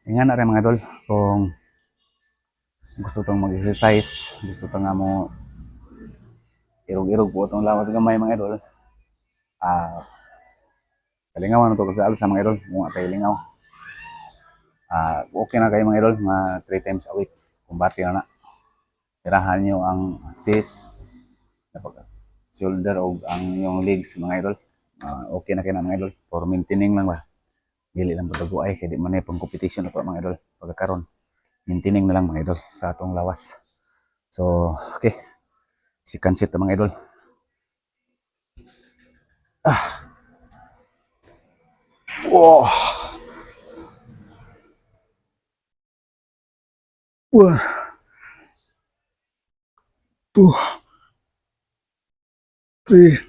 Ingan na rin mga idol, kung gusto tong mag-exercise, gusto tong nga mo irog-irog po itong lawas gamay mga idol. Kalingaw na ito sa alsa mga idol, mga kalingaw. Okay na kayo mga idol, mga 3 times a week. Kumbati na na. Tirahan nyo ang chest, shoulder o ang yung legs mga idol. Okay na kayo na mga idol, for maintaining lang ba. Dili lang po ay kaya di man pang competition na to mga idol. Pagkakaroon, maintaining na lang mga idol sa atong lawas. So, okay. Si Kansit mga idol. Wow. 1, 2, 3,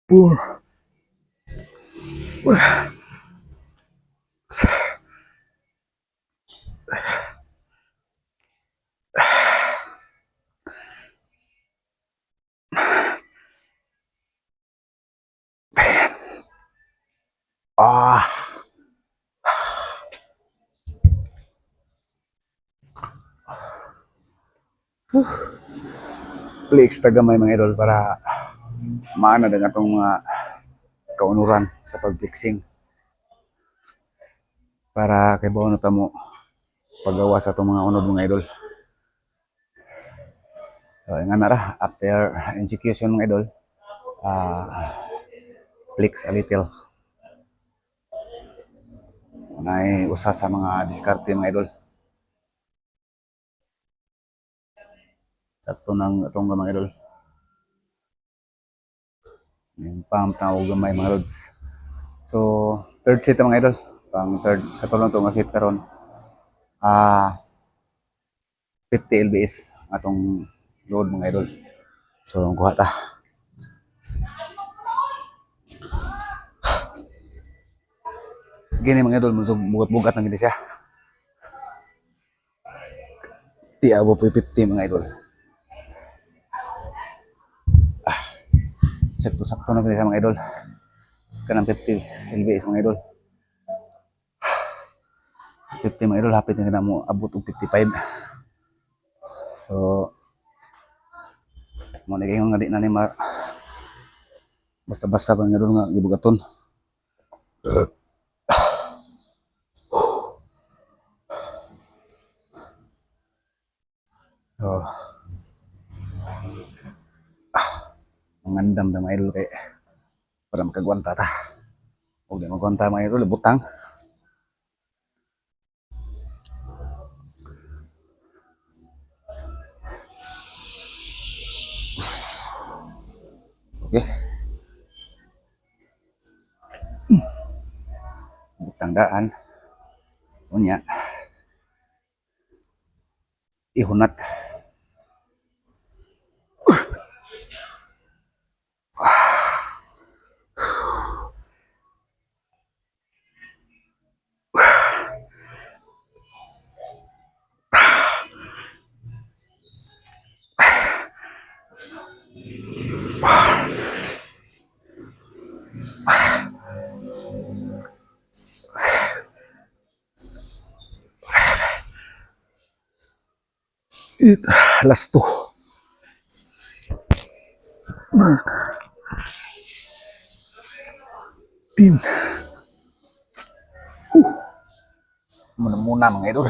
4. Flex tagamay mga idol para maana din atong mga kaunuran sa pag-flexing. Para kay bawo na tamo paggawa sa atong mga unod mga idol. So, nga na ra, after execution mga idol, flex a little. Unay usa sa mga diskarte mga idol. Sakto ng atong mga idol. Yung pump na o gamay mga lods. So, third set mga idol. Pang third, katulong ito nga set karon. 50 lbs atong load mga idol. So, kuha ta. Gini mga idol, bugat-bugat na gini siya. Tiabo po 50 mga idol. Sakto-sakto na gini siya mga idol. Kanang 50 lbs mga idol. 50 mga idol, hapit na mo abot og 55. So, mo naging nga di na ni basta-basta ba nga doon nga gibugaton. So, mangandam na mga idol kay para makagwanta ta. Huwag di magwanta mga idol, butang. Okay. Butang daan. Unya. Ihunat. Last 2. Tin. Muna-muna mga idol.